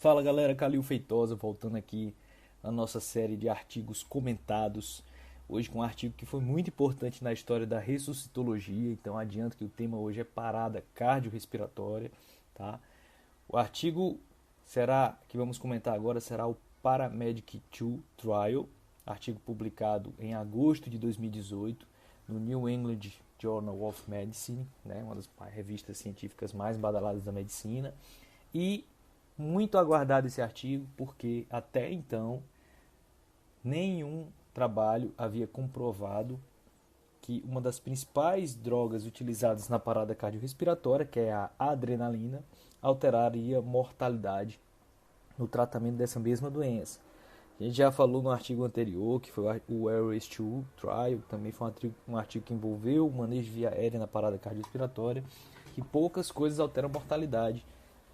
Fala galera, Calil Feitosa voltando aqui na nossa série de artigos comentados. Hoje com um artigo que foi muito importante na história da ressuscitologia, então adianto que o tema hoje é parada cardiorrespiratória, tá? O artigo que vamos comentar agora será o Paramedic 2 Trial, artigo publicado em agosto de 2018 no New England Journal of Medicine, né, uma das revistas científicas mais badaladas da medicina, e muito aguardado esse artigo porque até então nenhum trabalho havia comprovado que uma das principais drogas utilizadas na parada cardiorrespiratória, que é a adrenalina, alteraria a mortalidade no tratamento dessa mesma doença. A gente já falou no artigo anterior, que foi o ARES 2 Trial, também foi um artigo que envolveu o manejo via aérea na parada cardiorrespiratória, que poucas coisas alteram a mortalidade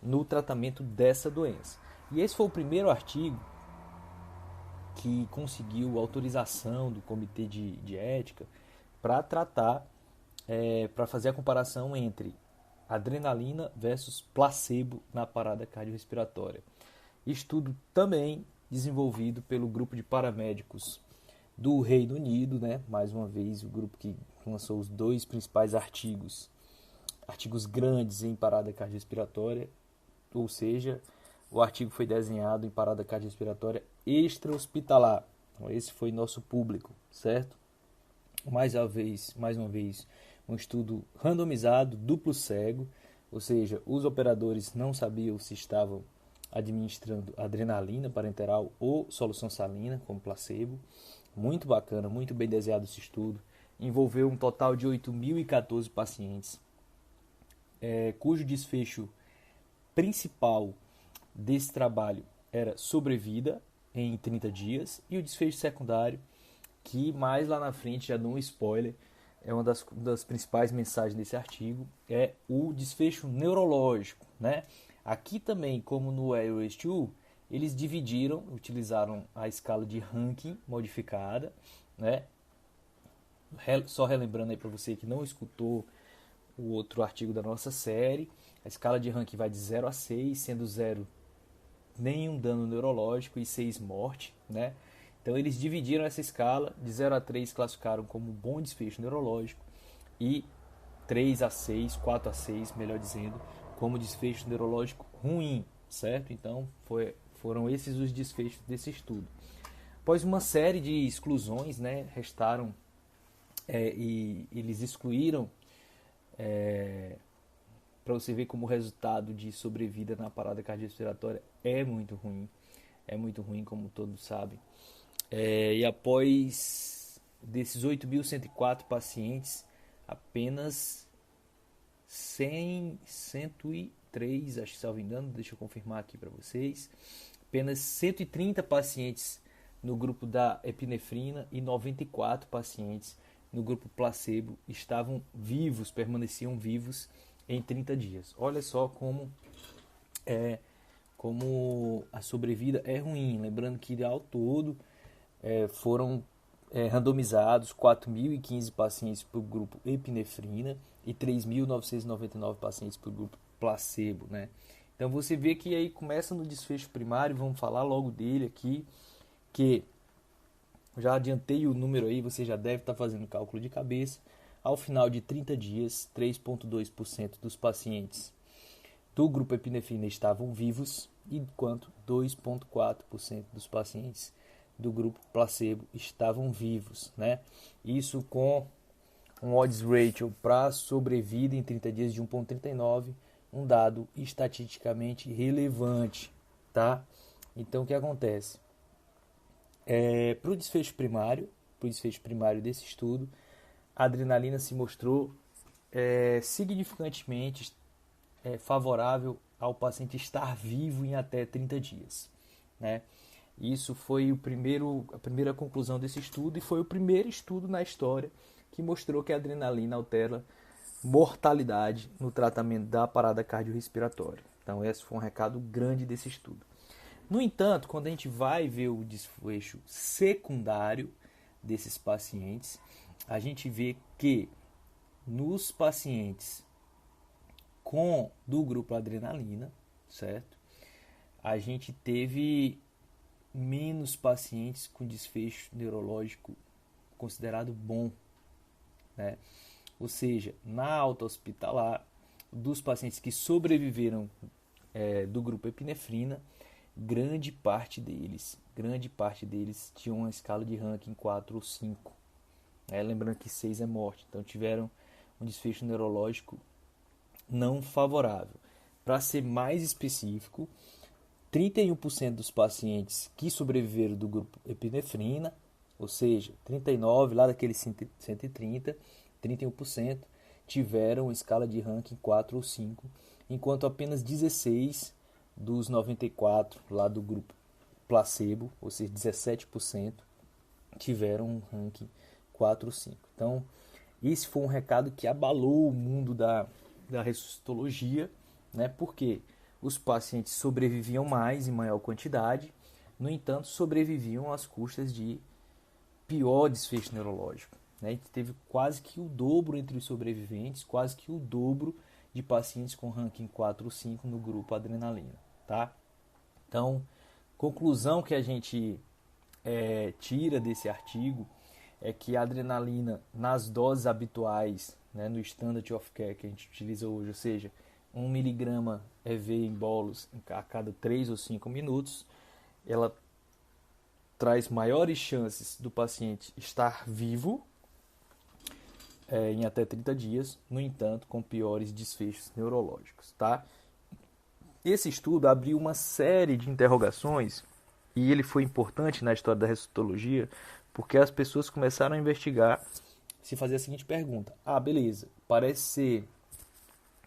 no tratamento dessa doença. E esse foi o primeiro artigo que conseguiu autorização do Comitê de Ética para tratar, para fazer a comparação entre adrenalina versus placebo na parada cardiorrespiratória. Estudo também desenvolvido pelo grupo de paramédicos do Reino Unido, né? Mais uma vez o grupo que lançou os dois principais artigos grandes em parada cardiorrespiratória, ou seja, o artigo foi desenhado em parada cardiorrespiratória extra-hospitalar. Então, esse foi nosso público, certo? Mais uma vez, um estudo randomizado, duplo cego, ou seja, os operadores não sabiam se estavam administrando adrenalina parenteral ou solução salina como placebo. Muito bacana, muito bem desenhado esse estudo. Envolveu um total de 8.014 pacientes, cujo desfecho principal desse trabalho era sobrevida em 30 dias, e o desfecho secundário, que mais lá na frente, já dou um spoiler, é uma das principais mensagens desse artigo, é o desfecho neurológico, né? Aqui também, como no ARES 2, eles utilizaram a escala de Rankin modificada, né? Só relembrando aí para você que não escutou o outro artigo da nossa série, a escala de Rankin vai de 0 a 6, sendo 0 nenhum dano neurológico e 6 morte, né? Então eles dividiram essa escala, de 0 a 3 classificaram como bom desfecho neurológico e 3 a 6, 4 a 6, melhor dizendo, como desfecho neurológico ruim, certo? Então foram esses os desfechos desse estudo. Após uma série de exclusões, né, restaram e eles excluíram, para você ver como o resultado de sobrevida na parada cardiorrespiratória é muito ruim, como todos sabem. E após desses 8.104 pacientes, apenas 103, acho que salvo engano, deixa eu confirmar aqui para vocês, apenas 130 pacientes no grupo da epinefrina e 94 pacientes no grupo placebo estavam vivos, permaneciam vivos em 30 dias. Olha só como a sobrevida é ruim. Lembrando que ao todo foram randomizados 4.015 pacientes para o grupo epinefrina e 3.999 pacientes para o grupo placebo, né? Então você vê que aí começa no desfecho primário, vamos falar logo dele aqui, que já adiantei o número aí, você já deve estar fazendo cálculo de cabeça. Ao final de 30 dias, 3,2% dos pacientes do grupo epinefrina estavam vivos, enquanto 2,4% dos pacientes do grupo placebo estavam vivos, né? Isso com um odds ratio para sobrevida em 30 dias de 1,39, um dado estatisticamente relevante, tá? Então o que acontece? Para o desfecho primário desse estudo, a adrenalina se mostrou significantemente favorável ao paciente estar vivo em até 30 dias, né? Isso foi a primeira conclusão desse estudo, e foi o primeiro estudo na história que mostrou que a adrenalina altera mortalidade no tratamento da parada cardiorrespiratória. Então esse foi um recado grande desse estudo. No entanto, quando a gente vai ver o desfecho secundário desses pacientes, a gente vê que nos pacientes do grupo adrenalina, certo? a gente teve menos pacientes com desfecho neurológico considerado bom, né? Ou seja, na alta hospitalar, dos pacientes que sobreviveram do grupo epinefrina, grande parte deles tinham uma escala de ranking 4 ou 5. Lembrando que 6 é morte, então tiveram um desfecho neurológico não favorável. Para ser mais específico, 31% dos pacientes que sobreviveram do grupo epinefrina, ou seja, 39 lá daqueles 130, 31% tiveram escala de ranking 4 ou 5, enquanto apenas 16 dos 94 lá do grupo placebo, ou seja, 17%, tiveram um ranking 4 ou 5. Então, esse foi um recado que abalou o mundo da ressuscitologia, né? Porque os pacientes sobreviviam mais em maior quantidade, no entanto, sobreviviam às custas de pior desfecho neurológico. Né? A gente teve quase que o dobro entre os sobreviventes, quase que o dobro de pacientes com ranking 4 ou 5 no grupo adrenalina. Tá? Então, conclusão que a gente tira desse artigo é que a adrenalina nas doses habituais, né, no standard of care que a gente utiliza hoje, ou seja, 1 miligrama EV em bolos a cada 3 ou 5 minutos, ela traz maiores chances do paciente estar vivo em até 30 dias, no entanto, com piores desfechos neurológicos. Tá? Esse estudo abriu uma série de interrogações e ele foi importante na história da ressuscitologia porque as pessoas começaram a investigar, se fazer a seguinte pergunta: beleza, parece ser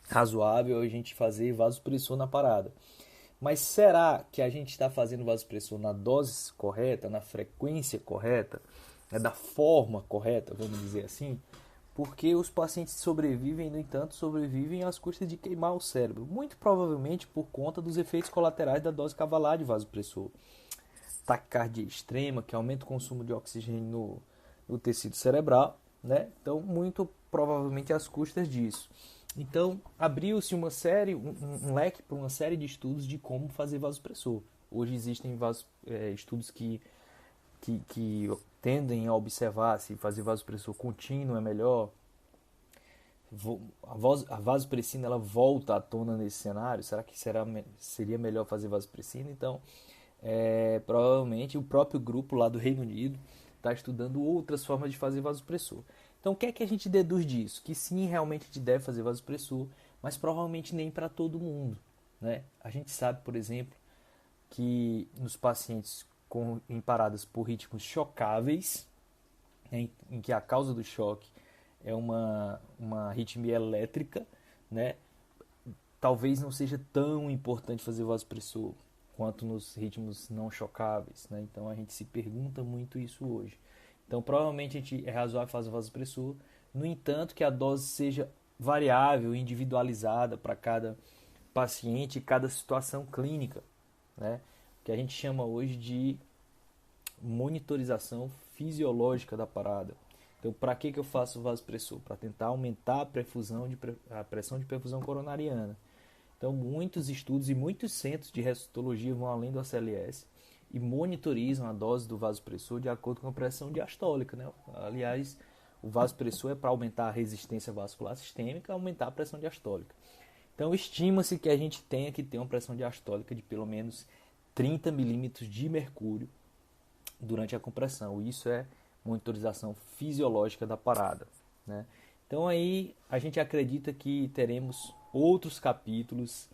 razoável a gente fazer vasopressor na parada, mas será que a gente está fazendo vasopressor na dose correta, na frequência correta, da forma correta, vamos dizer assim? Porque os pacientes sobrevivem, no entanto, sobrevivem às custas de queimar o cérebro, muito provavelmente por conta dos efeitos colaterais da dose cavalar de vasopressor. Taquicardia extrema, que aumenta o consumo de oxigênio no tecido cerebral, né? Então, muito provavelmente às custas disso. Então, abriu-se uma série, um leque para uma série de estudos de como fazer vasopressor. Hoje existem estudos que tendem a observar se fazer vasopressor contínuo é melhor. A vasopressina ela volta à tona nesse cenário. Será que seria melhor fazer vasopressina? Então, provavelmente o próprio grupo lá do Reino Unido está estudando outras formas de fazer vasopressor. Então, o que é que a gente deduz disso? Que sim, realmente a gente deve fazer vasopressor, mas provavelmente nem para todo mundo. Né? A gente sabe, por exemplo, que nos pacientes em paradas por ritmos chocáveis, em que a causa do choque é uma arritmia elétrica, né? Talvez não seja tão importante fazer vasopressor quanto nos ritmos não chocáveis, né? Então a gente se pergunta muito isso hoje. Então provavelmente é razoável fazer vasopressor, no entanto que a dose seja variável, individualizada para cada paciente e cada situação clínica, né? Que a gente chama hoje de monitorização fisiológica da parada. Então, para que eu faço vasopressor? Para tentar aumentar a pressão de perfusão coronariana. Então, muitos estudos e muitos centros de ressuscitologia vão além do ACLS e monitorizam a dose do vasopressor de acordo com a pressão diastólica, né? Aliás, o vasopressor é para aumentar a resistência vascular sistêmica, aumentar a pressão diastólica. Então, estima-se que a gente tenha que ter uma pressão diastólica de pelo menos 30 milímetros de mercúrio durante a compressão. Isso é monitorização fisiológica da parada, né? Então aí a gente acredita que teremos outros capítulos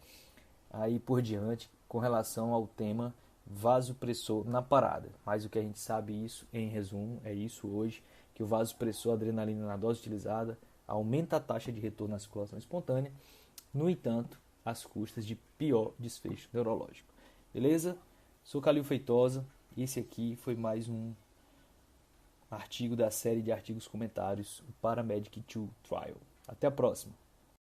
aí por diante com relação ao tema vasopressor na parada. Mas o que a gente sabe isso, em resumo, é isso hoje, que o vasopressor adrenalina na dose utilizada aumenta a taxa de retorno à circulação espontânea, no entanto, às custas de pior desfecho neurológico. Beleza? Sou Calil Feitosa. Esse aqui foi mais um artigo da série de artigos comentários, o Paramedic 2 Trial. Até a próxima!